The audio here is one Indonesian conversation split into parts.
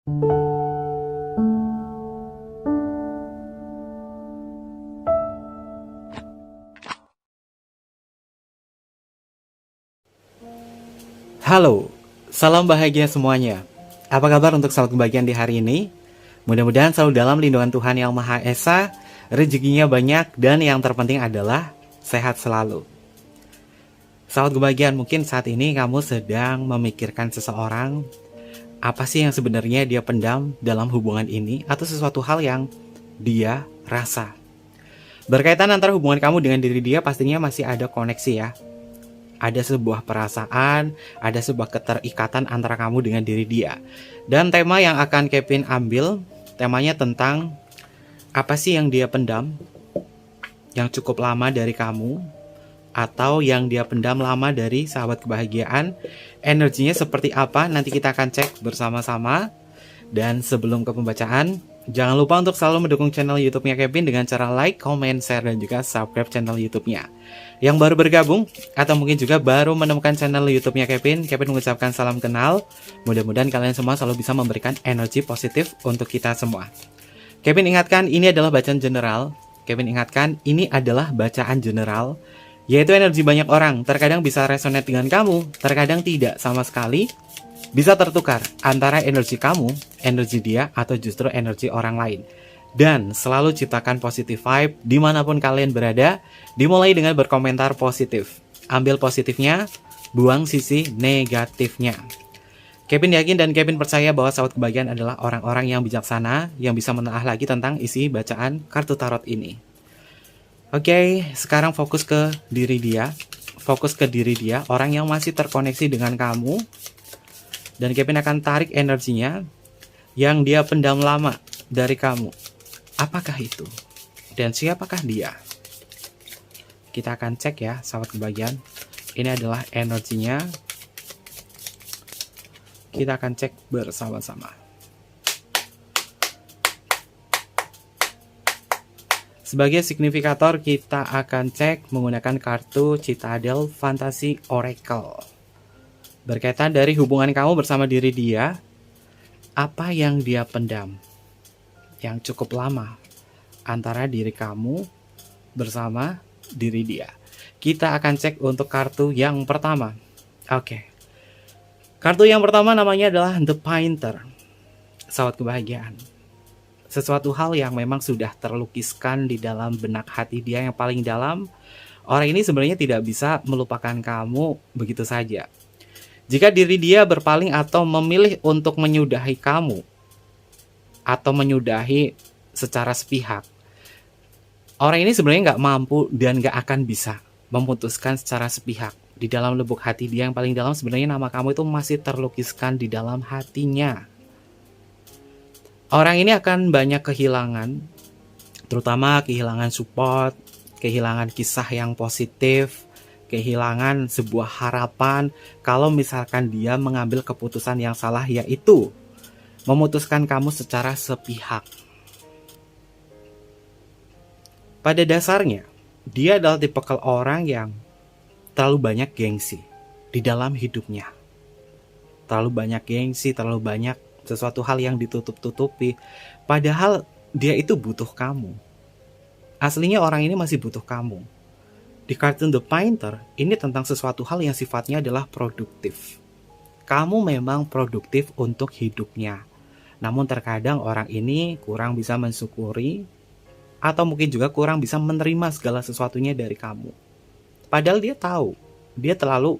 Halo, salam bahagia semuanya. Apa kabar untuk sahabat kebahagiaan di hari ini? Mudah-mudahan selalu dalam lindungan Tuhan Yang Maha Esa, rezekinya banyak, dan yang terpenting adalah sehat selalu. Sahabat kebahagiaan, mungkin saat ini kamu sedang memikirkan seseorang. Apa sih yang sebenarnya dia pendam dalam hubungan ini, atau sesuatu hal yang dia rasa. Berkaitan antara hubungan kamu dengan diri dia, pastinya masih ada koneksi ya. Ada sebuah perasaan, ada sebuah keterikatan antara kamu dengan diri dia. Dan tema yang akan Kevin ambil, temanya tentang apa sih yang dia pendam yang cukup lama dari kamu, atau yang dia pendam lama dari sahabat kebahagiaan. Energinya seperti apa, nanti kita akan cek bersama-sama. Dan sebelum ke pembacaan, jangan lupa untuk selalu mendukung channel YouTube-nya Kevin dengan cara like, comment, share, dan juga subscribe channel YouTube-nya. Yang baru bergabung, atau mungkin juga baru menemukan channel YouTube-nya Kevin mengucapkan salam kenal. Mudah-mudahan kalian semua selalu bisa memberikan energi positif untuk kita semua. Kevin ingatkan, ini adalah bacaan general. Kevin ingatkan, ini adalah bacaan general, yaitu energi banyak orang. Terkadang bisa resonate dengan kamu, terkadang tidak sama sekali. Bisa tertukar antara energi kamu, energi dia, atau justru energi orang lain. Dan selalu ciptakan positive vibe dimanapun kalian berada. Dimulai dengan berkomentar positif. Ambil positifnya, buang sisi negatifnya. Kevin yakin dan Kevin percaya bahwa sahabat kebahagiaan adalah orang-orang yang bijaksana, yang bisa menelaah lagi tentang isi bacaan kartu tarot ini. Oke, sekarang fokus ke diri dia. Fokus ke diri dia, orang yang masih terkoneksi dengan kamu. Dan Kevin akan tarik energinya yang dia pendam lama dari kamu. Apakah itu? Dan siapakah dia? Kita akan cek ya, sahabat kebahagiaan. Ini adalah energinya. Kita akan cek bersama-sama. Sebagai signifikator, kita akan cek menggunakan kartu Citadel Fantasy Oracle. Berkaitan dari hubungan kamu bersama diri dia, apa yang dia pendam yang cukup lama antara diri kamu bersama diri dia. Kita akan cek untuk kartu yang pertama. Oke. Kartu yang pertama namanya adalah The Painter. Sahabat kebahagiaan. Sesuatu hal yang memang sudah terlukiskan di dalam benak hati dia yang paling dalam. Orang ini sebenarnya tidak bisa melupakan kamu begitu saja. Jika diri dia berpaling atau memilih untuk menyudahi kamu, atau menyudahi secara sepihak, orang ini sebenarnya nggak mampu dan nggak akan bisa memutuskan secara sepihak. Di dalam lubuk hati dia yang paling dalam, sebenarnya nama kamu itu masih terlukiskan di dalam hatinya. Orang ini akan banyak kehilangan, terutama kehilangan support, kehilangan kisah yang positif, kehilangan sebuah harapan kalau misalkan dia mengambil keputusan yang salah, yaitu memutuskan kamu secara sepihak. Pada dasarnya, dia adalah tipikal orang yang terlalu banyak gengsi di dalam hidupnya. Terlalu banyak gengsi, terlalu banyak sesuatu hal yang ditutup-tutupi. Padahal dia itu butuh kamu. Aslinya orang ini masih butuh kamu. Di kartu The Painter, ini tentang sesuatu hal yang sifatnya adalah produktif. Kamu memang produktif untuk hidupnya. Namun terkadang orang ini kurang bisa mensyukuri, atau mungkin juga kurang bisa menerima segala sesuatunya dari kamu. Padahal dia tahu, dia terlalu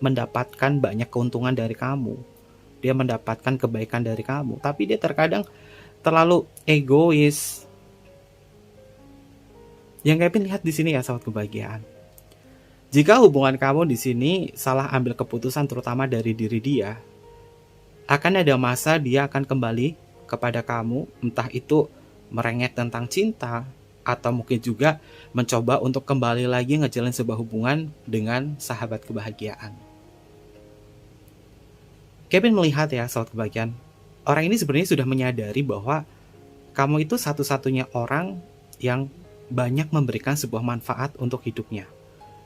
mendapatkan banyak keuntungan dari kamu. Dia mendapatkan kebaikan dari kamu. Tapi dia terkadang terlalu egois. Yang Kevin lihat di sini ya, sahabat kebahagiaan. Jika hubungan kamu di sini salah ambil keputusan, terutama dari diri dia, akan ada masa dia akan kembali kepada kamu, entah itu merengek tentang cinta, atau mungkin juga mencoba untuk kembali lagi ngejalin sebuah hubungan dengan sahabat kebahagiaan. Kevin melihat ya, sahabat kebahagiaan, orang ini sebenarnya sudah menyadari bahwa kamu itu satu-satunya orang yang banyak memberikan sebuah manfaat untuk hidupnya.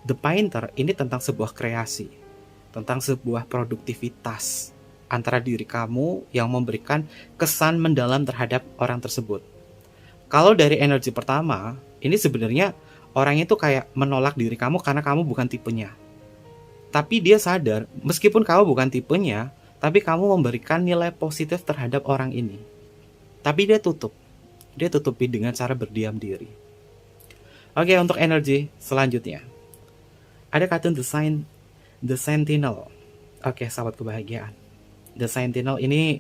The Painter ini tentang sebuah kreasi, tentang sebuah produktivitas. antara diri kamu yang memberikan kesan mendalam terhadap orang tersebut. Kalau dari energi pertama, ini sebenarnya orang itu kayak menolak diri kamu karena kamu bukan tipenya. Tapi dia sadar, meskipun kamu bukan tipenya, tapi kamu memberikan nilai positif terhadap orang ini. Tapi dia tutupi dengan cara berdiam diri. Oke, untuk energi selanjutnya. Ada kartun The Sentinel. Oke, sahabat kebahagiaan. The Sentinel ini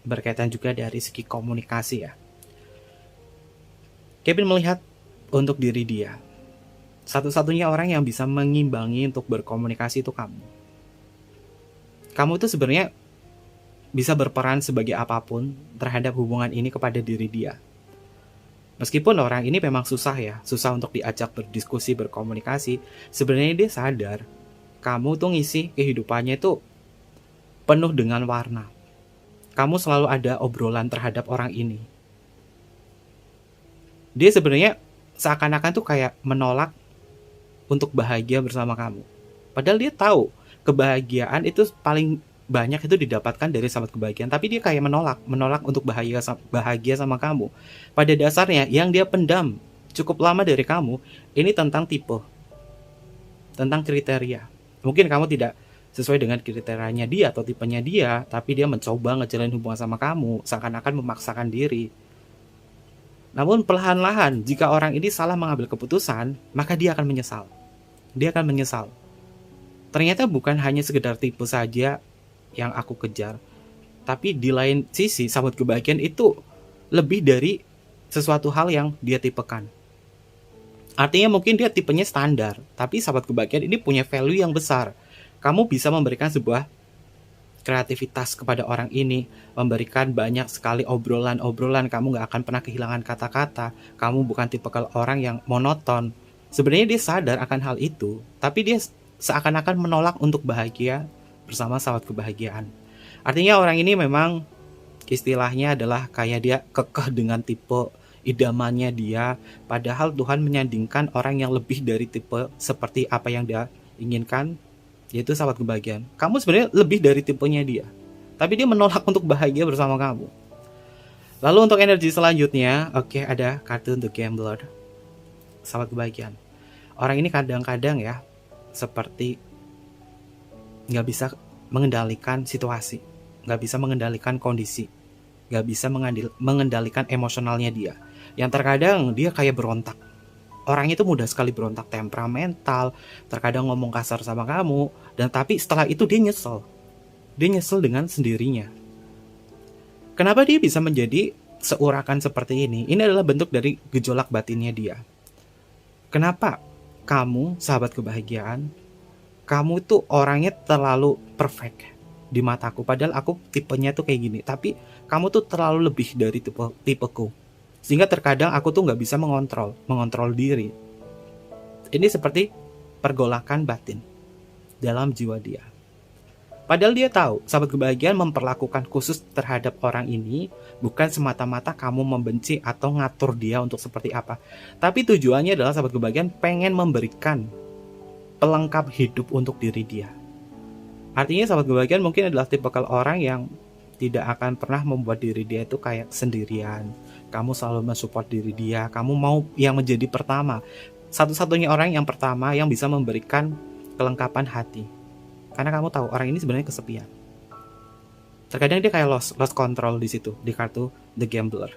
berkaitan juga dari segi komunikasi ya. Kevin melihat untuk diri dia. Satu-satunya orang yang bisa mengimbangi untuk berkomunikasi itu kamu. Kamu itu sebenarnya bisa berperan sebagai apapun terhadap hubungan ini kepada diri dia. Meskipun orang ini memang susah untuk diajak berdiskusi, berkomunikasi, sebenarnya dia sadar kamu tuh ngisi kehidupannya itu penuh dengan warna. Kamu selalu ada obrolan terhadap orang ini. Dia sebenarnya seakan-akan tuh kayak menolak untuk bahagia bersama kamu. Padahal dia tahu kebahagiaan itu paling banyak itu didapatkan dari sahabat kebahagiaan, tapi dia kayak menolak untuk bahagia sama kamu. Pada dasarnya yang dia pendam cukup lama dari kamu ini tentang tipe, tentang kriteria. Mungkin kamu tidak sesuai dengan kriterianya dia atau tipenya dia, tapi dia mencoba ngejalin hubungan sama kamu, seakan-akan memaksakan diri. Namun perlahan-lahan jika orang ini salah mengambil keputusan, maka dia akan menyesal. Ternyata bukan hanya sekedar tipe saja yang aku kejar, tapi di lain sisi sahabat kebahagiaan itu lebih dari sesuatu hal yang dia tipekan. Artinya mungkin dia tipenya standar, tapi sahabat kebahagiaan ini punya value yang besar. Kamu bisa memberikan sebuah kreativitas kepada orang ini, memberikan banyak sekali obrolan, kamu gak akan pernah kehilangan kata-kata, kamu bukan tipe orang yang monoton. Sebenarnya dia sadar akan hal itu, tapi dia seakan-akan menolak untuk bahagia bersama sahabat kebahagiaan. Artinya orang ini memang istilahnya adalah kayak dia kekeh dengan tipe idamannya dia, padahal Tuhan menyandingkan orang yang lebih dari tipe seperti apa yang dia inginkan, yaitu sahabat kebahagiaan. Kamu sebenarnya lebih dari tipenya dia, tapi dia menolak untuk bahagia bersama kamu. Lalu untuk energi selanjutnya, ada kartun The Gambler, sahabat kebahagiaan. Orang ini kadang-kadang ya seperti nggak bisa mengendalikan situasi, nggak bisa mengendalikan kondisi, nggak bisa mengendalikan emosionalnya dia. Yang terkadang dia kayak berontak. Orang itu mudah sekali berontak, temperamental, terkadang ngomong kasar sama kamu, dan tapi setelah itu dia nyesel. Dia nyesel dengan sendirinya. Kenapa dia bisa menjadi seurakan seperti ini? Ini adalah bentuk dari gejolak batinnya dia. Kenapa kamu, sahabat kebahagiaan, kamu tuh orangnya terlalu perfect di mataku, padahal aku tipenya tuh kayak gini, tapi kamu tuh terlalu lebih dari tipeku. Sehingga terkadang aku tuh gak bisa mengontrol diri. Ini seperti pergolakan batin dalam jiwa dia. Padahal dia tahu, sahabat kebahagiaan memperlakukan khusus terhadap orang ini bukan semata-mata kamu membenci atau ngatur dia untuk seperti apa. Tapi tujuannya adalah sahabat kebahagiaan pengen memberikan pelengkap hidup untuk diri dia. Artinya sahabat kebahagiaan mungkin adalah tipikal orang yang tidak akan pernah membuat diri dia itu kayak sendirian. Kamu selalu mensupport diri dia, kamu mau yang menjadi pertama. Satu-satunya orang yang pertama yang bisa memberikan kelengkapan hati. Karena kamu tahu orang ini sebenarnya kesepian. Terkadang dia kayak lost control di situ, di kartu The Gambler.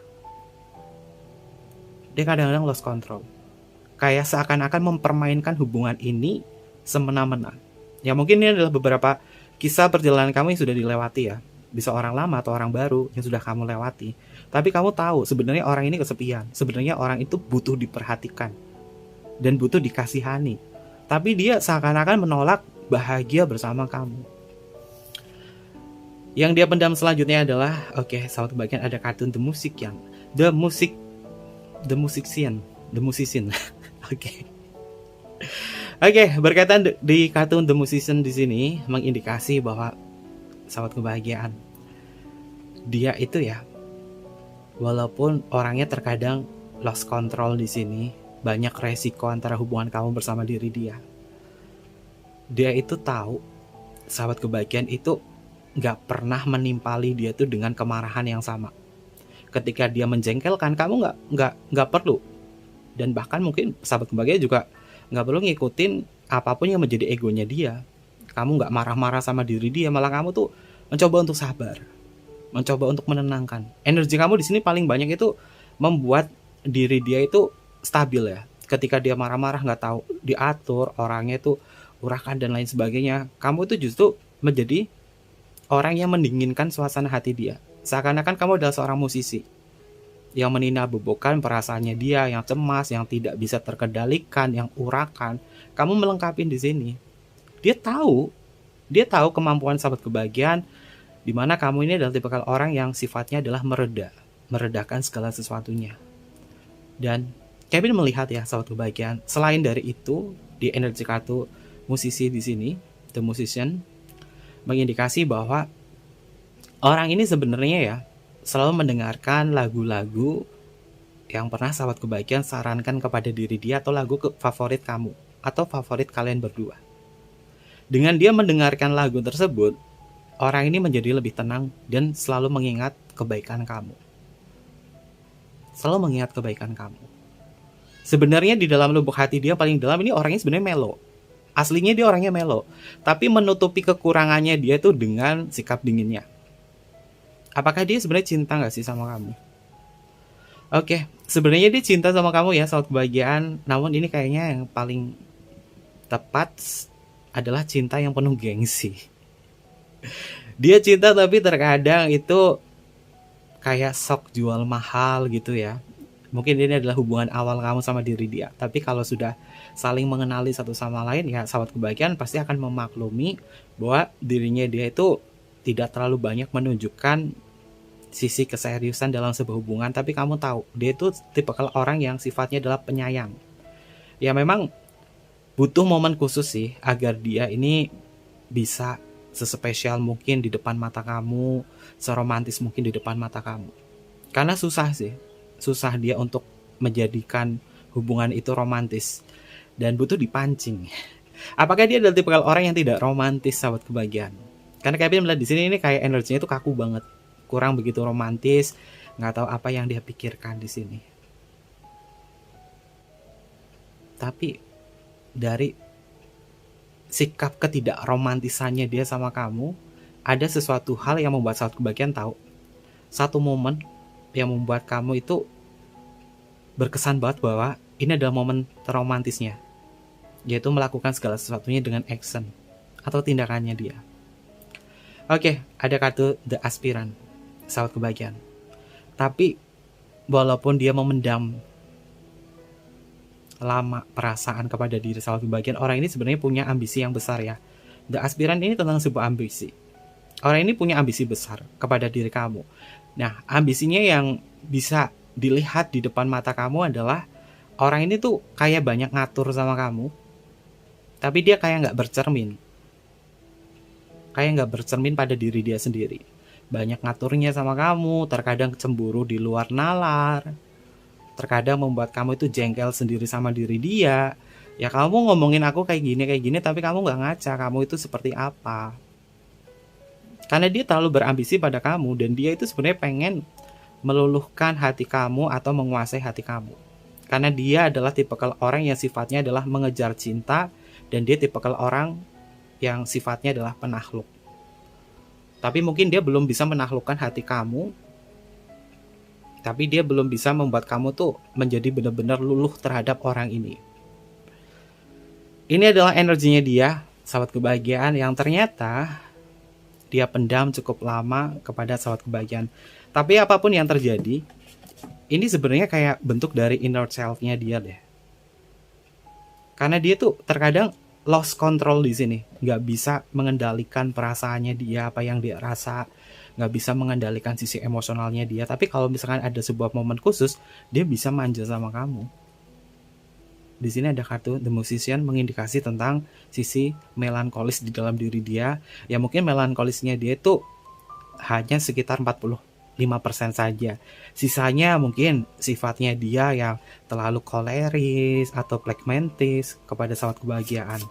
Dia kadang-kadang lost control. Kayak seakan-akan mempermainkan hubungan ini semena-mena. Ya mungkin ini adalah beberapa kisah perjalanan kamu yang sudah dilewati ya. Bisa orang lama atau orang baru yang sudah kamu lewati. Tapi kamu tahu sebenarnya orang ini kesepian. Sebenarnya orang itu butuh diperhatikan dan butuh dikasihani. Tapi dia seakan-akan menolak bahagia bersama kamu. Yang dia pendam selanjutnya adalah sahabat kebahagiaan, ada kartun The Musician. Berkaitan di kartun The Musician di sini mengindikasi bahwa sahabat kebahagiaan, dia itu ya, walaupun orangnya terkadang lost control di sini, banyak resiko antara hubungan kamu bersama diri dia. Dia itu tahu sahabat kebahagiaan itu nggak pernah menimpali dia tuh dengan kemarahan yang sama. Ketika dia menjengkelkan, kamu nggak perlu, dan bahkan mungkin sahabat kebahagiaan juga nggak perlu ngikutin apapun yang menjadi egonya dia. Kamu nggak marah-marah sama diri dia, malah kamu tuh mencoba untuk sabar, mencoba untuk menenangkan. Energi kamu di sini paling banyak itu membuat diri dia itu stabil ya. Ketika dia marah-marah nggak tahu diatur, orangnya itu urakan dan lain sebagainya, kamu itu justru menjadi orang yang mendinginkan suasana hati dia. Seakan-akan kamu adalah seorang musisi yang meninabobokan perasaannya dia, yang cemas, yang tidak bisa terkendalikan, yang urakan. Kamu melengkapi di sini. Dia tahu kemampuan sahabat kebahagiaan, di mana kamu ini adalah tipikal orang yang sifatnya adalah meredakan segala sesuatunya. Dan Kevin melihat ya sahabat kebahagiaan, selain dari itu di energi kartu musisi di sini, the musician, mengindikasi bahwa orang ini sebenarnya ya selalu mendengarkan lagu-lagu yang pernah sahabat kebahagiaan sarankan kepada diri dia, atau lagu favorit kamu atau favorit kalian berdua. Dengan dia mendengarkan lagu tersebut, orang ini menjadi lebih tenang dan selalu mengingat kebaikan kamu. Selalu mengingat kebaikan kamu. Sebenarnya di dalam lubuk hati dia paling dalam ini orangnya sebenarnya melo. Aslinya dia orangnya melo, tapi menutupi kekurangannya dia tuh dengan sikap dinginnya. Apakah dia sebenarnya cinta nggak sih sama kamu? Oke, sebenarnya dia cinta sama kamu ya sahabat kebahagiaan. Namun ini kayaknya yang paling tepat adalah cinta yang penuh gengsi. Dia cinta tapi terkadang itu kayak sok jual mahal gitu ya. Mungkin ini adalah hubungan awal kamu sama diri dia. Tapi kalau sudah saling mengenali satu sama lain, ya sahabat kebahagiaan pasti akan memaklumi bahwa dirinya dia itu tidak terlalu banyak menunjukkan sisi keseriusan dalam sebuah hubungan. Tapi kamu tahu, dia itu tipikal orang yang sifatnya adalah penyayang. Ya memang butuh momen khusus sih agar dia ini bisa sespesial mungkin di depan mata kamu, seromantis mungkin di depan mata kamu. Karena susah dia untuk menjadikan hubungan itu romantis dan butuh dipancing. Apakah dia adalah tipikal orang yang tidak romantis sahabat kebahagiaan? Karena Kevin melihat di sini ini kayak energinya itu kaku banget, kurang begitu romantis, nggak tahu apa yang dia pikirkan di sini. Tapi dari sikap ketidakromantisannya dia sama kamu, ada sesuatu hal yang membuat sahabat kebahagiaan tahu. Satu momen yang membuat kamu itu berkesan banget bahwa ini adalah momen terromantisnya, yaitu melakukan segala sesuatunya dengan action atau tindakannya dia. Oke, ada kartu The Aspirant, sahabat kebahagiaan. Tapi walaupun dia memendam lama perasaan kepada diri sahabat kebahagiaan, orang ini sebenarnya punya ambisi yang besar ya. The Aspirant ini tentang sebuah ambisi. Orang ini punya ambisi besar kepada diri kamu. Nah, ambisinya yang bisa dilihat di depan mata kamu adalah orang ini tuh kayak banyak ngatur sama kamu, tapi dia kayak nggak bercermin. Kayak nggak bercermin pada diri dia sendiri. Banyak ngaturnya sama kamu, terkadang cemburu di luar nalar, terkadang membuat kamu itu jengkel sendiri sama diri dia. Ya kamu ngomongin aku kayak gini, tapi kamu nggak ngaca, kamu itu seperti apa. Karena dia terlalu berambisi pada kamu, dan dia itu sebenarnya pengen meluluhkan hati kamu atau menguasai hati kamu. Karena dia adalah tipikal orang yang sifatnya adalah mengejar cinta, dan dia tipikal orang yang sifatnya adalah penakluk. Tapi mungkin dia belum bisa menaklukkan hati kamu, tapi dia belum bisa membuat kamu tuh menjadi benar-benar luluh terhadap orang ini. Ini adalah energinya dia, sahabat kebahagiaan, yang ternyata dia pendam cukup lama kepada sahabat kebahagiaan. Tapi apapun yang terjadi, ini sebenarnya kayak bentuk dari inner self-nya dia deh. Karena dia tuh terkadang lost control di sini, nggak bisa mengendalikan perasaannya dia, apa yang dia rasa, nggak bisa mengendalikan sisi emosionalnya dia. Tapi kalau misalkan ada sebuah momen khusus, dia bisa manja sama kamu. Di sini ada kartu The Musician mengindikasi tentang sisi melankolis di dalam diri dia. Ya mungkin melankolisnya dia itu hanya sekitar 45% saja. Sisanya mungkin sifatnya dia yang terlalu koleris atau plekmentis kepada sahabat kebahagiaan.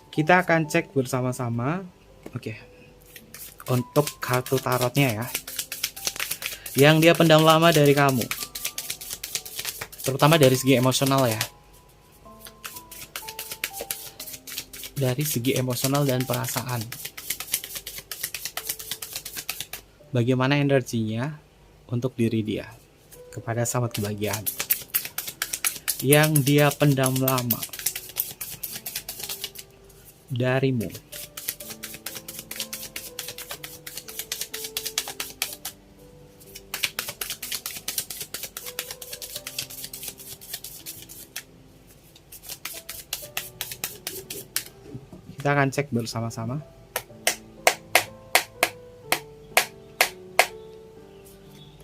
Kita akan cek bersama-sama. Oke. untuk kartu tarotnya ya. Yang dia pendam lama dari kamu, terutama dari segi emosional ya. Dari segi emosional dan perasaan. Bagaimana energinya untuk diri dia kepada sahabat kebahagiaan yang dia pendam lama darimu. Kita akan cek bersama-sama.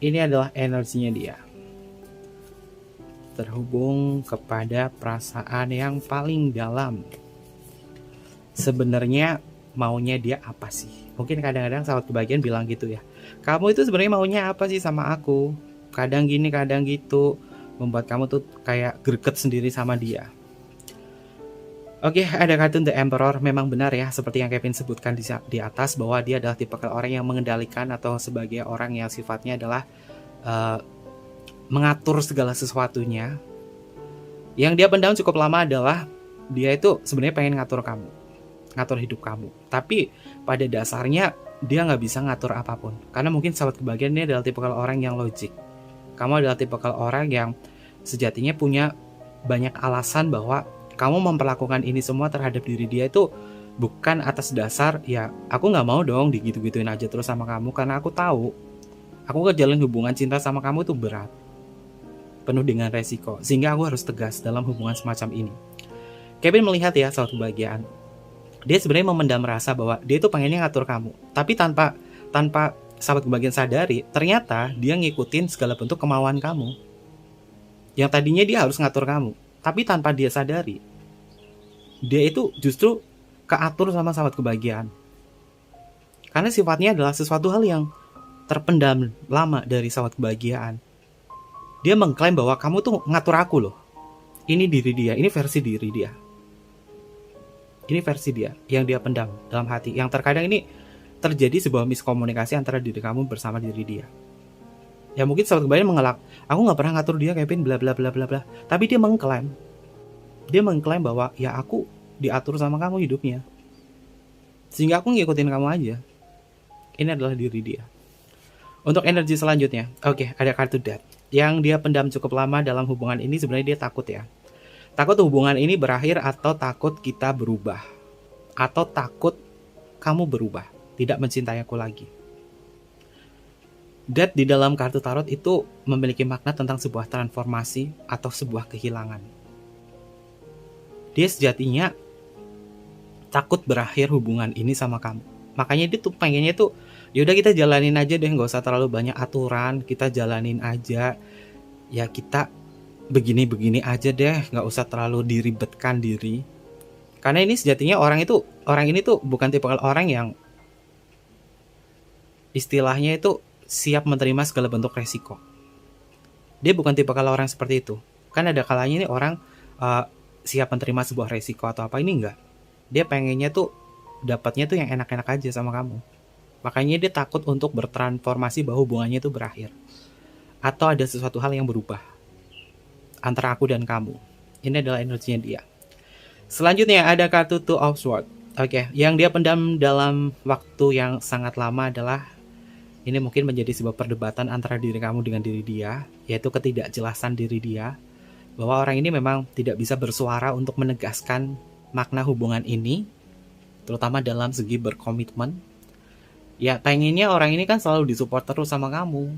Ini adalah energinya dia. Terhubung kepada perasaan yang paling dalam. Sebenarnya maunya dia apa sih? Mungkin kadang-kadang sahabat kebahagiaan bilang gitu ya. Kamu itu sebenarnya maunya apa sih sama aku? Kadang gini, kadang gitu. Membuat kamu tuh kayak greget sendiri sama dia. Oke, ada kartu The Emperor. Memang benar ya, seperti yang Kevin sebutkan di atas, bahwa dia adalah tipe orang yang mengendalikan atau sebagai orang yang sifatnya adalah mengatur segala sesuatunya. Yang dia pendam cukup lama adalah dia itu sebenarnya pengen ngatur kamu, ngatur hidup kamu. Tapi pada dasarnya dia nggak bisa ngatur apapun. Karena mungkin sahabat kebahagiaan ini adalah tipe orang yang logik. Kamu adalah tipe orang yang sejatinya punya banyak alasan bahwa kamu memperlakukan ini semua terhadap diri dia itu bukan atas dasar ya aku nggak mau dong digitu-gituin aja terus sama kamu, karena aku tahu aku ngejalin hubungan cinta sama kamu itu berat, penuh dengan resiko, sehingga aku harus tegas dalam hubungan semacam ini. Kevin melihat ya sahabat kebahagiaan, dia sebenarnya memendam rasa bahwa dia itu pengennya ngatur kamu, tapi tanpa sahabat kebahagiaan sadari, ternyata dia ngikutin segala bentuk kemauan kamu. Yang tadinya dia harus ngatur kamu, tapi tanpa dia sadari, dia itu justru keatur sama sahabat kebahagiaan. Karena sifatnya adalah sesuatu hal yang terpendam lama dari sahabat kebahagiaan. Dia mengklaim bahwa kamu tuh ngatur aku loh. Ini diri dia, ini versi diri dia. Ini versi dia yang dia pendam dalam hati. Yang terkadang ini terjadi sebuah miskomunikasi antara diri kamu bersama diri dia. Ya mungkin sahabat kebahagiaan mengelak, aku gak pernah ngatur dia Kevin, bla bla bla bla bla. Tapi dia mengklaim bahwa ya aku diatur sama kamu hidupnya, sehingga aku ngikutin kamu aja. Ini adalah diri dia. Untuk energi selanjutnya, oke, ada kartu Death. Yang dia pendam cukup lama dalam hubungan ini, sebenarnya dia takut ya. Takut hubungan ini berakhir, atau takut kita berubah, atau takut kamu berubah, tidak mencintai aku lagi. Death di dalam kartu tarot itu memiliki makna tentang sebuah transformasi atau sebuah kehilangan. Dia sejatinya takut berakhir hubungan ini sama kamu. Makanya dia tuh pengennya tuh yaudah kita jalanin aja deh, gak usah terlalu banyak aturan, kita jalanin aja. Ya kita begini-begini aja deh, gak usah terlalu diribetkan diri. Karena ini sejatinya orang ini tuh bukan tipe orang yang istilahnya itu siap menerima segala bentuk resiko. Dia bukan tipe orang seperti itu. Kan ada kalanya nih orang siap menerima sebuah resiko atau apa, ini enggak. Dia pengennya tuh dapatnya tuh yang enak-enak aja sama kamu. Makanya dia takut untuk bertransformasi bahwa hubungannya itu berakhir, atau ada sesuatu hal yang berubah antara aku dan kamu. Ini adalah energinya dia. Selanjutnya ada kartu Two of Swords. Oke, yang dia pendam dalam waktu yang sangat lama adalah ini mungkin menjadi sebuah perdebatan antara diri kamu dengan diri dia, yaitu ketidakjelasan diri dia. Bahwa orang ini memang tidak bisa bersuara untuk menegaskan makna hubungan ini, terutama dalam segi berkomitmen. Ya pengennya orang ini kan selalu disupport terus sama kamu,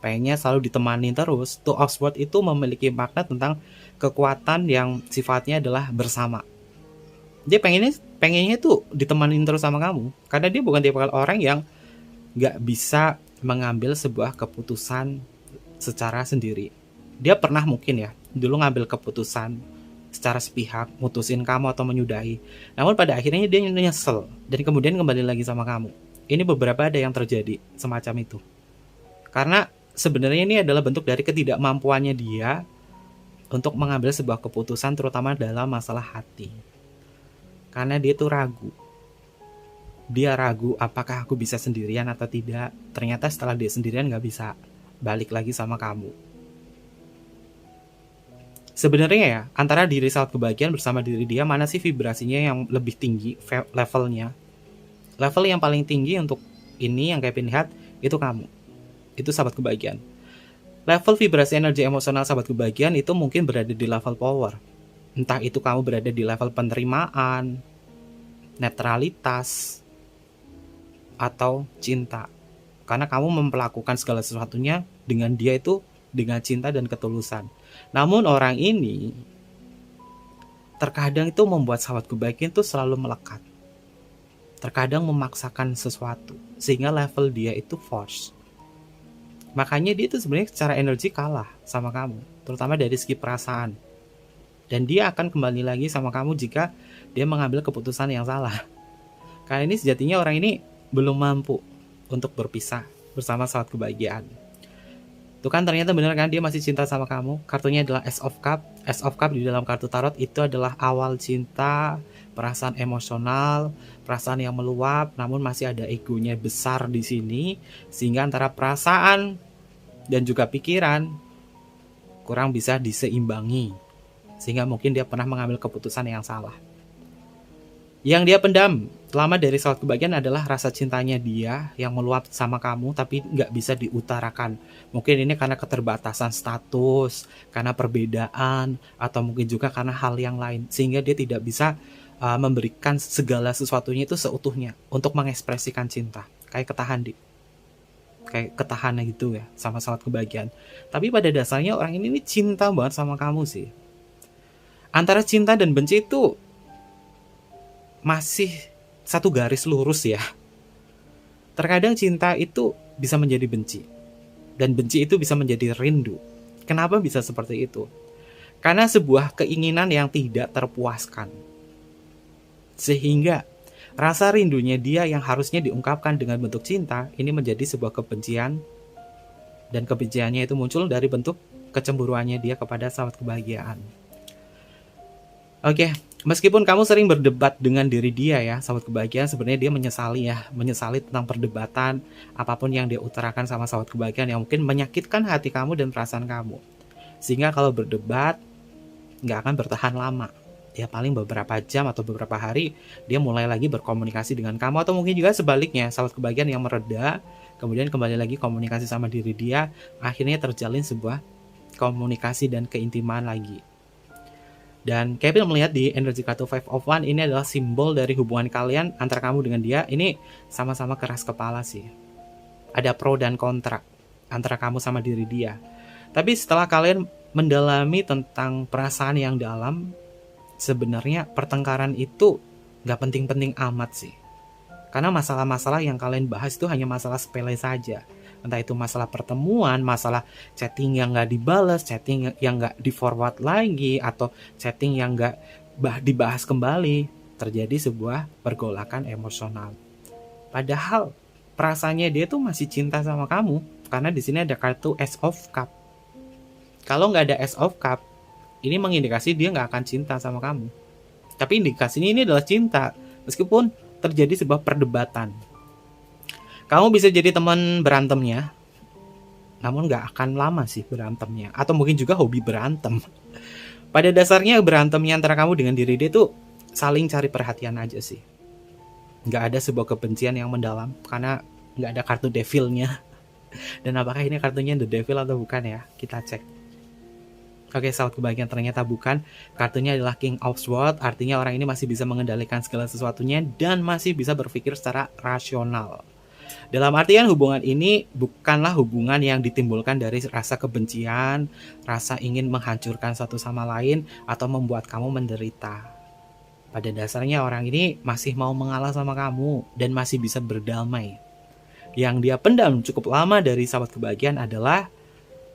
pengennya selalu ditemani terus. Two of Swords itu memiliki makna tentang kekuatan yang sifatnya adalah bersama. Dia pengennya tuh ditemanin terus sama kamu, karena dia bukan tipe orang yang gak bisa mengambil sebuah keputusan secara sendiri. Dia pernah mungkin ya dulu ngambil keputusan secara sepihak, mutusin kamu atau menyudahi. Namun pada akhirnya dia nyesel dan kemudian kembali lagi sama kamu. Ini beberapa ada yang terjadi semacam itu. Karena sebenarnya ini adalah bentuk dari ketidakmampuannya dia untuk mengambil sebuah keputusan, terutama dalam masalah hati. Karena dia tuh ragu. dia ragu apakah aku bisa sendirian atau tidak. Ternyata setelah dia sendirian nggak bisa balik lagi sama kamu. Sebenarnya ya, antara diri sahabat kebahagiaan bersama diri dia, mana sih vibrasinya yang lebih tinggi levelnya? Level yang paling tinggi untuk ini yang Kevin lihat itu kamu. Itu sahabat kebahagiaan. Level vibrasi energi emosional sahabat kebahagiaan itu mungkin berada di level power. Entah itu kamu berada di level penerimaan, netralitas, atau cinta. Karena kamu memperlakukan segala sesuatunya dengan dia itu dengan cinta dan ketulusan. Namun orang ini terkadang itu membuat sahabat kebahagiaan itu selalu melekat. Terkadang memaksakan sesuatu sehingga level dia itu force. Makanya dia itu sebenarnya secara energi kalah sama kamu, terutama dari segi perasaan. Dan dia akan kembali lagi sama kamu jika dia mengambil keputusan yang salah. Karena ini sejatinya orang ini belum mampu untuk berpisah bersama sahabat kebahagiaan. Tuh kan ternyata benar kan, dia masih cinta sama kamu. Kartunya adalah Ace of Cup. Ace of Cup di dalam kartu tarot itu adalah awal cinta, perasaan emosional, perasaan yang meluap, namun masih ada egonya besar di sini, sehingga antara perasaan dan juga pikiran kurang bisa diseimbangi, sehingga mungkin dia pernah mengambil keputusan yang salah. Yang dia pendam lama dari sahabat kebahagiaan adalah rasa cintanya dia yang meluap sama kamu tapi nggak bisa diutarakan. Mungkin ini karena keterbatasan status, karena perbedaan, atau mungkin juga karena hal yang lain, sehingga dia tidak bisa memberikan segala sesuatunya itu seutuhnya untuk mengekspresikan cinta. Kayak ketahanan gitu ya sama sahabat kebahagiaan. Tapi pada dasarnya orang ini cinta banget sama kamu sih. Antara cinta dan benci itu masih satu garis lurus ya. Terkadang cinta itu bisa menjadi benci, dan benci itu bisa menjadi rindu. Kenapa bisa seperti itu? Karena sebuah keinginan yang tidak terpuaskan, sehingga rasa rindunya dia yang harusnya diungkapkan dengan bentuk cinta ini menjadi sebuah kebencian, dan kebenciannya itu muncul dari bentuk kecemburuannya dia kepada sahabat kebahagiaan. Oke, meskipun kamu sering berdebat dengan diri dia ya, sahabat kebahagiaan, sebenarnya dia menyesali tentang perdebatan apapun yang dia utarakan sama sahabat kebahagiaan yang mungkin menyakitkan hati kamu dan perasaan kamu. Sehingga kalau berdebat nggak akan bertahan lama. Ya paling beberapa jam atau beberapa hari dia mulai lagi berkomunikasi dengan kamu, atau mungkin juga sebaliknya, sahabat kebahagiaan yang mereda kemudian kembali lagi komunikasi sama diri dia, akhirnya terjalin sebuah komunikasi dan keintiman lagi. Dan Kevin melihat di energi kartu Five of Wands ini adalah simbol dari hubungan kalian antara kamu dengan dia. Ini sama-sama keras kepala sih. Ada pro dan kontra antara kamu sama diri dia. Tapi setelah kalian mendalami tentang perasaan yang dalam, sebenarnya pertengkaran itu gak penting-penting amat sih. Karena masalah-masalah yang kalian bahas itu hanya masalah sepele saja. Entah itu masalah pertemuan, masalah chatting yang gak dibalas, chatting yang gak di forward lagi, atau chatting yang gak dibahas kembali. Terjadi sebuah pergolakan emosional. Padahal perasaannya dia tuh masih cinta sama kamu, karena di sini ada kartu Ace of Cup. Kalau nggak ada Ace of Cup, ini mengindikasi dia nggak akan cinta sama kamu. Tapi indikasinya ini adalah cinta, meskipun terjadi sebuah perdebatan. Kamu bisa jadi teman berantemnya, namun nggak akan lama sih berantemnya. Atau mungkin juga hobi berantem. Pada dasarnya berantemnya antara kamu dengan diri dia tuh saling cari perhatian aja sih. Nggak ada sebuah kebencian yang mendalam, karena nggak ada kartu devilnya. Dan apakah ini kartunya The Devil atau bukan ya? Kita cek. Oke, sahabat kebahagiaan, ternyata bukan. Kartunya adalah King of Swords, artinya orang ini masih bisa mengendalikan segala sesuatunya dan masih bisa berpikir secara rasional. Dalam artian hubungan ini bukanlah hubungan yang ditimbulkan dari rasa kebencian, rasa ingin menghancurkan satu sama lain, atau membuat kamu menderita. Pada dasarnya orang ini masih mau mengalah sama kamu dan masih bisa berdamai. Yang dia pendam cukup lama dari sahabat kebahagiaan adalah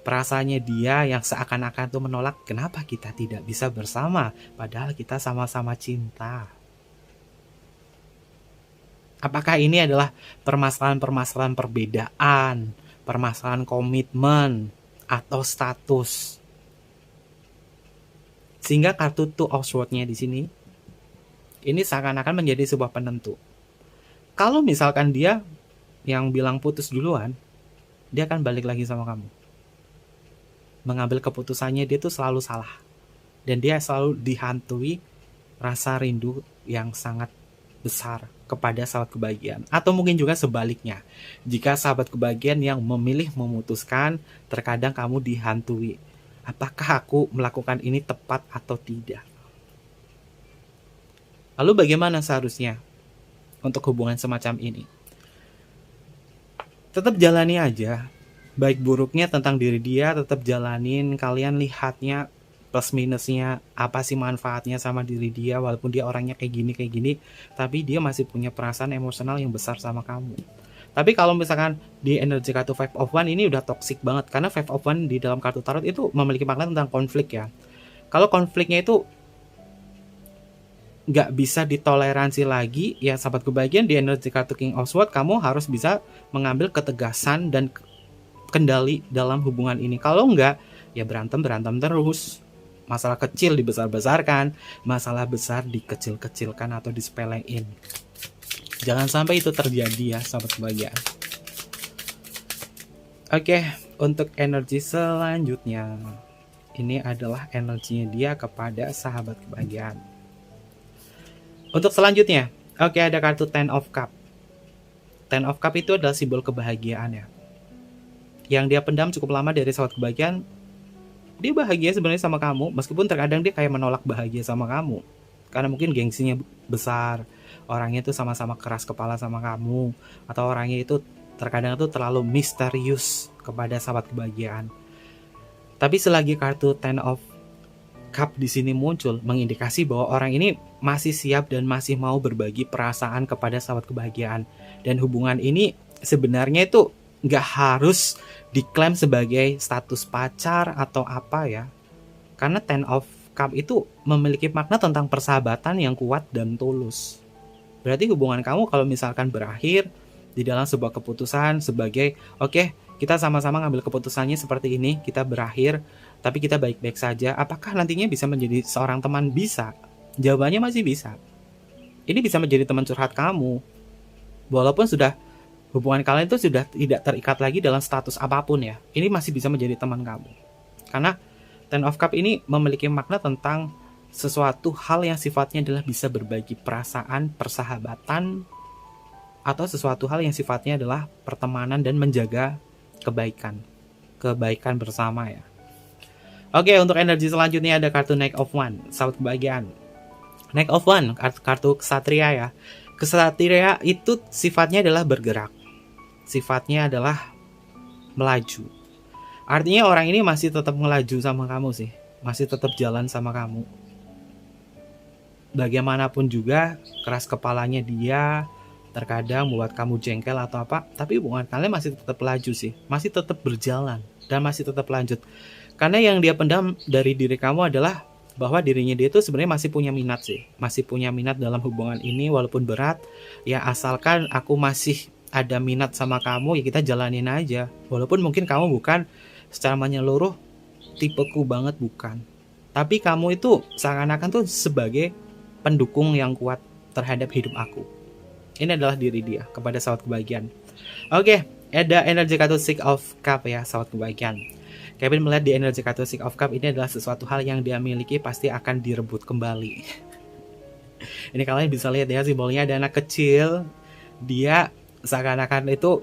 perasaannya dia yang seakan-akan tuh menolak, kenapa kita tidak bisa bersama padahal kita sama-sama cinta. Apakah ini adalah permasalahan-permasalahan perbedaan, permasalahan komitmen, atau status? Sehingga kartu Two of Swords-nya di sini ini seakan-akan menjadi sebuah penentu. Kalau misalkan dia yang bilang putus duluan, dia akan balik lagi sama kamu. Mengambil keputusannya dia tuh selalu salah. Dan dia selalu dihantui rasa rindu yang sangat besar kepada sahabat kebahagiaan. Atau mungkin juga sebaliknya. Jika sahabat kebahagiaan yang memilih memutuskan, terkadang kamu dihantui. Apakah aku melakukan ini tepat atau tidak? Lalu bagaimana seharusnya untuk hubungan semacam ini? Tetap jalani aja. Baik buruknya tentang diri dia, tetap jalanin. Kalian lihatnya plus minusnya, apa sih manfaatnya sama diri dia, walaupun dia orangnya kayak gini, tapi dia masih punya perasaan emosional yang besar sama kamu. Tapi kalau misalkan di energi kartu Five of Wands ini udah toxic banget, karena Five of Wands di dalam kartu tarot itu memiliki makna tentang konflik ya. Kalau konfliknya itu nggak bisa ditoleransi lagi, ya sahabat kebahagiaan, di energi kartu King of Swords kamu harus bisa mengambil ketegasan dan kendali dalam hubungan ini. Kalau nggak, ya berantem terus. Masalah kecil dibesar-besarkan, masalah besar dikecil-kecilkan atau disepelein. Jangan sampai itu terjadi ya sahabat kebahagiaan. Oke, untuk energi selanjutnya, ini adalah energinya dia kepada sahabat kebahagiaan. Untuk selanjutnya, oke, ada kartu Ten of Cup. Ten of Cup itu adalah simbol kebahagiaan ya. Yang dia pendam cukup lama dari sahabat kebahagiaan. Dia bahagia sebenarnya sama kamu, meskipun terkadang dia kayak menolak bahagia sama kamu. Karena mungkin gengsinya besar, orangnya itu sama-sama keras kepala sama kamu, atau orangnya itu terkadang itu terlalu misterius kepada sahabat kebahagiaan. Tapi selagi kartu Ten of Cup di sini muncul, mengindikasi bahwa orang ini masih siap dan masih mau berbagi perasaan kepada sahabat kebahagiaan. Dan hubungan ini sebenarnya itu nggak harus diklaim sebagai status pacar atau apa ya. Karena Ten of Cup itu memiliki makna tentang persahabatan yang kuat dan tulus. Berarti hubungan kamu kalau misalkan berakhir di dalam sebuah keputusan sebagai oke, kita sama-sama ngambil keputusannya seperti ini, kita berakhir, tapi kita baik-baik saja. Apakah nantinya bisa menjadi seorang teman? Bisa. Jawabannya masih bisa. Ini bisa menjadi teman curhat kamu. Walaupun sudah hubungan kalian itu sudah tidak terikat lagi dalam status apapun ya. Ini masih bisa menjadi teman kamu. Karena Ten of Cup ini memiliki makna tentang sesuatu hal yang sifatnya adalah bisa berbagi perasaan, persahabatan, atau sesuatu hal yang sifatnya adalah pertemanan dan menjaga kebaikan bersama ya. Oke, untuk energi selanjutnya ada kartu Knight of Wands, sahabat kebahagiaan. Knight of Wands, kartu kesatria ya. Kesatria itu sifatnya adalah bergerak. Sifatnya adalah melaju. Artinya orang ini masih tetap melaju sama kamu sih. Masih tetap jalan sama kamu. Bagaimanapun juga keras kepalanya dia, terkadang membuat kamu jengkel atau apa, tapi hubungan kalian masih tetap laju sih, masih tetap berjalan dan masih tetap lanjut. Karena yang dia pendam dari diri kamu adalah bahwa dirinya dia itu sebenarnya masih punya minat sih, masih punya minat dalam hubungan ini walaupun berat. Ya asalkan aku masih ada minat sama kamu, ya kita jalanin aja. Walaupun mungkin kamu bukan secara menyeluruh tipeku banget, bukan. Tapi kamu itu seakan-akan tuh sebagai pendukung yang kuat terhadap hidup aku. Ini adalah diri dia kepada sahabat kebahagiaan. Oke, ada energi kartu Six of Cup ya, sahabat kebahagiaan. Kevin melihat di energi kartu Six of Cup ini adalah sesuatu hal yang dia miliki pasti akan direbut kembali. Ini kalian bisa lihat ya, simbolnya ada anak kecil. Dia seakan-akan itu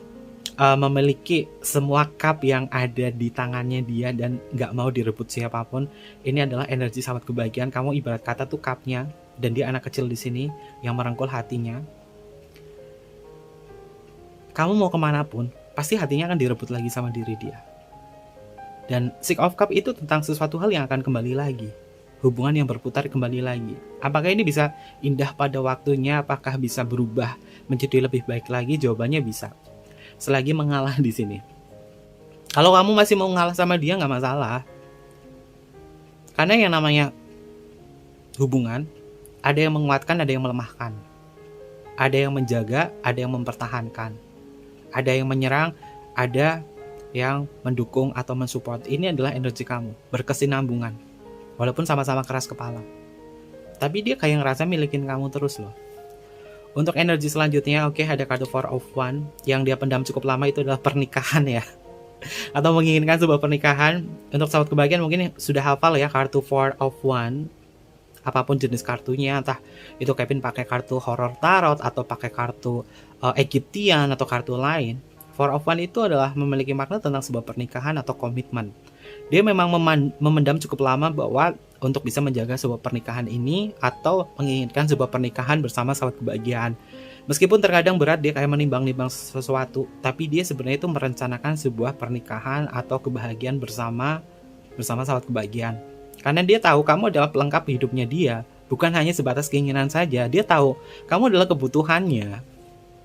memiliki semua cup yang ada di tangannya dia dan gak mau direbut siapapun. Ini adalah energi sahabat kebahagiaan. Kamu ibarat kata tuh cupnya, dan dia anak kecil di sini yang merangkul hatinya. Kamu mau kemanapun, pasti hatinya akan direbut lagi sama diri dia. Dan Six of Cup itu tentang sesuatu hal yang akan kembali lagi. Hubungan yang berputar kembali lagi. Apakah ini bisa indah pada waktunya? Apakah bisa berubah menjadi lebih baik lagi? Jawabannya bisa. Selagi mengalah di sini. Kalau kamu masih mau ngalah sama dia, nggak masalah. Karena yang namanya hubungan, ada yang menguatkan, ada yang melemahkan. Ada yang menjaga, ada yang mempertahankan. Ada yang menyerang, ada yang mendukung atau mensupport. Ini adalah energi kamu, berkesinambungan. Walaupun sama-sama keras kepala. Tapi dia kayak ngerasa milikin kamu terus loh. Untuk energi selanjutnya, oke, ada kartu Four of One. Yang dia pendam cukup lama itu adalah pernikahan ya. Atau menginginkan sebuah pernikahan. Untuk sahabat kebahagiaan mungkin sudah hafal ya kartu Four of One. Apapun jenis kartunya, entah itu Kevin pakai kartu horror tarot atau pakai kartu Egyptian atau kartu lain. Four of One itu adalah memiliki makna tentang sebuah pernikahan atau komitmen. Dia memang memendam cukup lama bahwa untuk bisa menjaga sebuah pernikahan ini atau menginginkan sebuah pernikahan bersama sahabat kebahagiaan. Meskipun terkadang berat dia kayak menimbang-nimbang sesuatu, tapi dia sebenarnya itu merencanakan sebuah pernikahan atau kebahagiaan bersama sahabat kebahagiaan. Karena dia tahu kamu adalah pelengkap hidupnya dia, bukan hanya sebatas keinginan saja. Dia tahu kamu adalah kebutuhannya.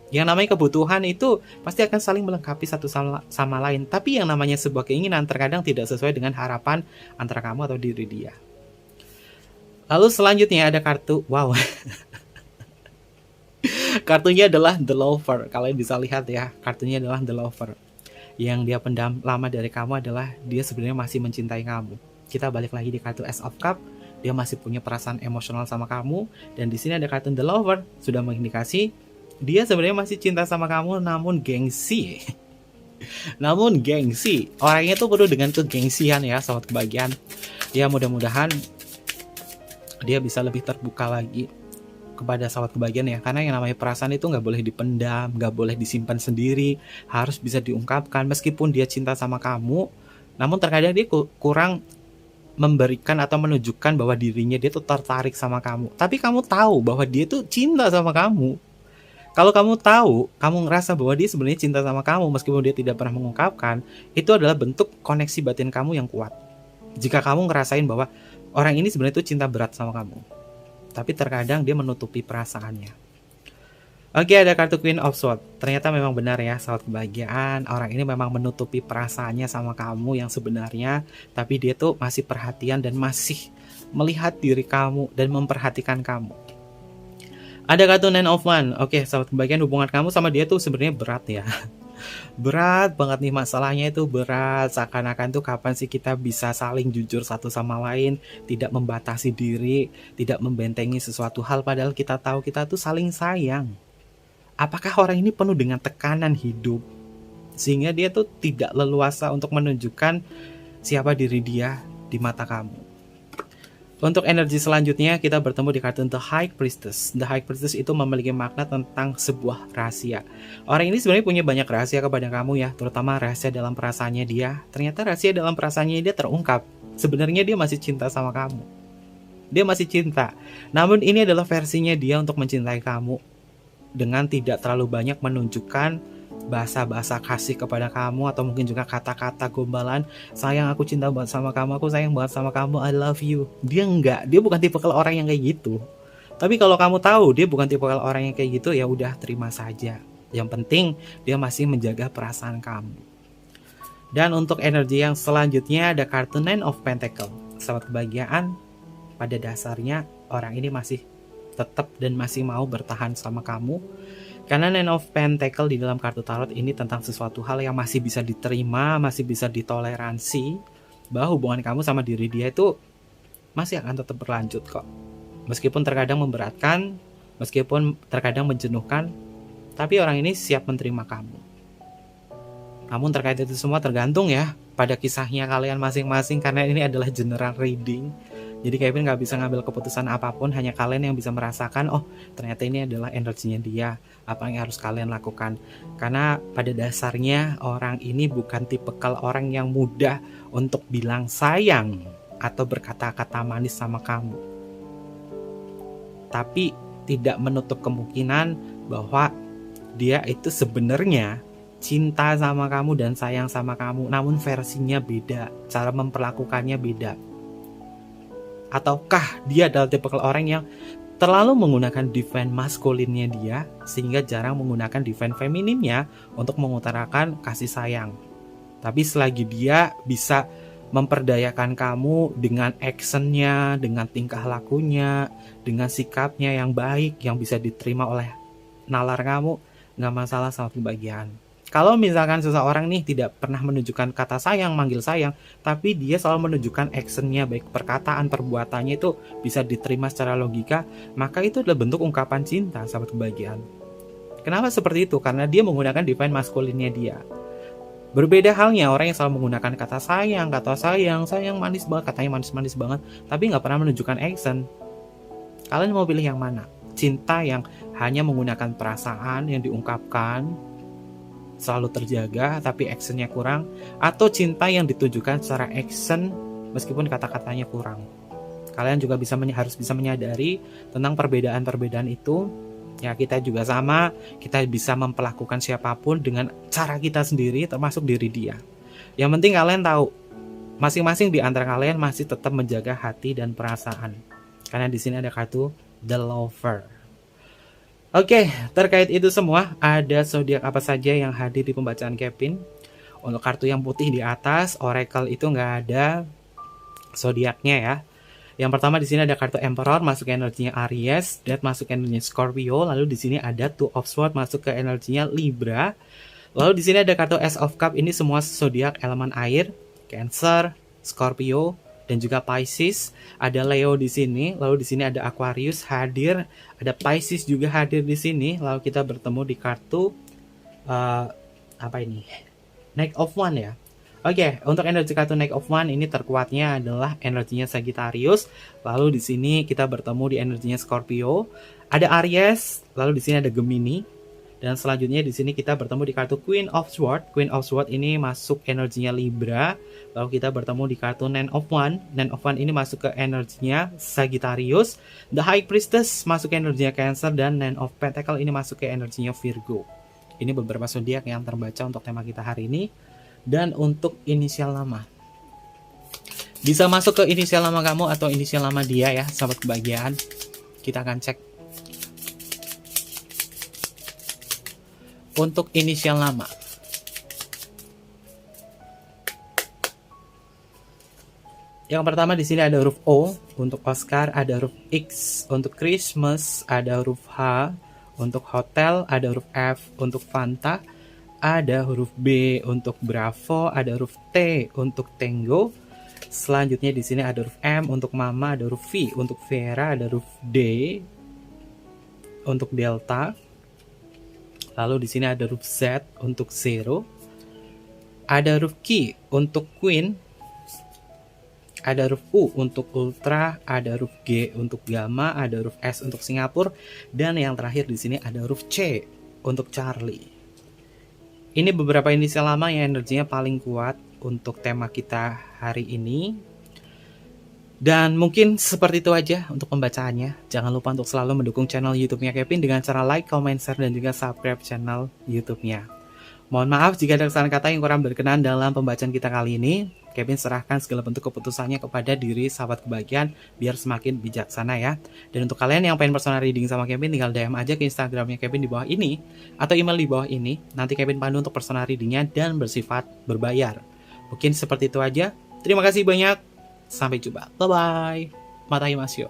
Yang namanya kebutuhan itu pasti akan saling melengkapi satu sama lain. Tapi yang namanya sebuah keinginan terkadang tidak sesuai dengan harapan antara kamu atau diri dia. Lalu selanjutnya ada kartu, wow. Kartunya adalah The Lover. Kalian bisa lihat ya, kartunya adalah The Lover. Yang dia pendam lama dari kamu adalah dia sebenarnya masih mencintai kamu. Kita balik lagi di kartu Ace of Cup. Dia masih punya perasaan emosional sama kamu. Dan di sini ada kartu The Lover. Sudah mengindikasi dia sebenarnya masih cinta sama kamu, namun gengsi. Namun gengsi. Orangnya tuh penuh dengan kegengsian ya, sahabat kebahagiaan. Ya mudah-mudahan dia bisa lebih terbuka lagi kepada sahabat kebahagiaan ya. Karena yang namanya perasaan itu nggak boleh dipendam, nggak boleh disimpan sendiri, harus bisa diungkapkan. Meskipun dia cinta sama kamu, namun terkadang dia kurang memberikan atau menunjukkan bahwa dirinya dia tuh tertarik sama kamu. Tapi kamu tahu bahwa dia tuh cinta sama kamu. Kalau kamu tahu, kamu ngerasa bahwa dia sebenarnya cinta sama kamu meskipun dia tidak pernah mengungkapkan, itu adalah bentuk koneksi batin kamu yang kuat. Jika kamu ngerasain bahwa orang ini sebenarnya itu cinta berat sama kamu, tapi terkadang dia menutupi perasaannya. Oke, ada kartu Queen of Swords. Ternyata memang benar ya, sahabat kebahagiaan. Orang ini memang menutupi perasaannya sama kamu yang sebenarnya, tapi dia tuh masih perhatian dan masih melihat diri kamu dan memperhatikan kamu. Ada kartu Nine of Wands. Oke, sahabat kebahagiaan, hubungan kamu sama dia tuh sebenarnya berat ya. Berat banget nih, masalahnya itu berat. Seakan-akan tuh kapan sih kita bisa saling jujur satu sama lain, tidak membatasi diri, tidak membentengi sesuatu hal, padahal kita tahu kita tuh saling sayang. Apakah orang ini penuh dengan tekanan hidup sehingga dia tuh tidak leluasa untuk menunjukkan siapa diri dia di mata kamu? Untuk energi selanjutnya kita bertemu di kartu The High Priestess. The High Priestess itu memiliki makna tentang sebuah rahasia. Orang ini sebenarnya punya banyak rahasia kepada kamu ya, terutama rahasia dalam perasaannya dia. Ternyata rahasia dalam perasaannya dia terungkap. Sebenarnya dia masih cinta sama kamu. Dia masih cinta. Namun ini adalah versinya dia untuk mencintai kamu dengan tidak terlalu banyak menunjukkan bahasa-bahasa kasih kepada kamu, atau mungkin juga kata-kata gombalan, sayang aku cinta banget sama kamu, aku sayang banget sama kamu, I love you. Dia enggak, dia bukan tipe orang yang kayak gitu. Tapi kalau kamu tahu dia bukan tipe orang yang kayak gitu, ya udah terima saja. Yang penting dia masih menjaga perasaan kamu. Dan untuk energi yang selanjutnya ada kartu Nine of Pentacles. Sahabat kebahagiaan, pada dasarnya orang ini masih tetap dan masih mau bertahan sama kamu. Karena Nine of Pentacles di dalam kartu tarot ini tentang sesuatu hal yang masih bisa diterima, masih bisa ditoleransi, bahwa hubungan kamu sama diri dia itu masih akan tetap berlanjut kok. Meskipun terkadang memberatkan, meskipun terkadang menjenuhkan, tapi orang ini siap menerima kamu. Namun terkait itu semua tergantung ya pada kisahnya kalian masing-masing, karena ini adalah general reading. Jadi Kevin gak bisa ngambil keputusan apapun, hanya kalian yang bisa merasakan, oh ternyata ini adalah energinya dia, apa yang harus kalian lakukan. Karena pada dasarnya orang ini bukan tipikal orang yang mudah untuk bilang sayang atau berkata-kata manis sama kamu. Tapi tidak menutup kemungkinan bahwa dia itu sebenarnya cinta sama kamu dan sayang sama kamu, namun versinya beda, cara memperlakukannya beda. Ataukah dia adalah tipe orang yang terlalu menggunakan divine maskulinnya dia, sehingga jarang menggunakan divine femininnya untuk mengutarakan kasih sayang. Tapi selagi dia bisa memperdayakan kamu dengan actionnya, dengan tingkah lakunya, dengan sikapnya yang baik, yang bisa diterima oleh nalar kamu, gak masalah sama kebahagiaan. Kalau misalkan seseorang nih tidak pernah menunjukkan kata sayang, manggil sayang, tapi dia selalu menunjukkan actionnya, baik perkataan, perbuatannya itu bisa diterima secara logika, maka itu adalah bentuk ungkapan cinta, sahabat kebahagiaan. Kenapa seperti itu? Karena dia menggunakan divine masculine-nya dia. Berbeda halnya orang yang selalu menggunakan kata sayang manis banget, katanya manis-manis banget, tapi nggak pernah menunjukkan action. Kalian mau pilih yang mana? Cinta yang hanya menggunakan perasaan yang diungkapkan, selalu terjaga tapi actionnya kurang, atau cinta yang ditujukan secara action meskipun kata-katanya kurang. Kalian juga harus bisa menyadari tentang perbedaan-perbedaan itu. Ya, kita juga sama, kita bisa memperlakukan siapapun dengan cara kita sendiri, termasuk diri dia. Yang penting kalian tahu, masing-masing di antara kalian masih tetap menjaga hati dan perasaan. Karena di sini ada kartu The Lover. Oke, terkait itu semua, ada zodiak apa saja yang hadir di pembacaan Kevin? Untuk kartu yang putih di atas, Oracle itu nggak ada zodiaknya ya. Yang pertama di sini ada kartu Emperor, masuk ke energinya Aries, Death masuk ke energinya Scorpio, lalu di sini ada Two of Swords masuk ke energinya Libra. Lalu di sini ada kartu Ace of Cup, ini semua zodiak elemen air, Cancer, Scorpio, dan juga Pisces. Ada Leo di sini, lalu di sini ada Aquarius hadir, ada Pisces juga hadir di sini. Lalu kita bertemu di kartu apa ini? Knight of Wands ya. Oke, untuk energi kartu Knight of Wands ini terkuatnya adalah energinya Sagittarius. Lalu di sini kita bertemu di energinya Scorpio. Ada Aries, lalu di sini ada Gemini. Dan selanjutnya di sini kita bertemu di kartu Queen of Swords. Queen of Swords ini masuk energinya Libra. Lalu kita bertemu di kartu Nine of Wands. Nine of Wands ini masuk ke energinya Sagittarius. The High Priestess masuk ke energinya Cancer, dan Nine of Pentacles ini masuk ke energinya Virgo. Ini beberapa zodiak yang terbaca untuk tema kita hari ini. Dan untuk inisial nama, bisa masuk ke inisial nama kamu atau inisial nama dia ya, sahabat kebahagiaan. Kita akan cek. Untuk inisial nama, yang pertama di sini ada huruf O untuk Oscar, ada huruf X untuk Christmas, ada huruf H untuk hotel, ada huruf F untuk Fanta, ada huruf B untuk Bravo, ada huruf T untuk Tango. Selanjutnya di sini ada huruf M untuk Mama, ada huruf V untuk Vera, ada huruf D untuk Delta. Lalu di sini ada huruf Z untuk Zero, ada huruf Q untuk Queen, ada huruf U untuk Ultra, ada huruf G untuk Gamma, ada huruf S untuk Singapura, dan yang terakhir di sini ada huruf C untuk Charlie. Ini beberapa inisial lama yang energinya paling kuat untuk tema kita hari ini. Dan mungkin seperti itu aja untuk pembacaannya. Jangan lupa untuk selalu mendukung channel YouTube-nya Kevin dengan cara like, comment, share, dan juga subscribe channel YouTube-nya. Mohon maaf jika ada kesalahan kata yang kurang berkenan dalam pembacaan kita kali ini. Kevin serahkan segala bentuk keputusannya kepada diri sahabat kebahagiaan biar semakin bijaksana ya. Dan untuk kalian yang pengen personal reading sama Kevin, tinggal DM aja ke Instagramnya Kevin di bawah ini atau email di bawah ini. Nanti Kevin pandu untuk personal readingnya dan bersifat berbayar. Mungkin seperti itu aja. Terima kasih banyak. Sampai jumpa. Bye-bye. Matai Masyo.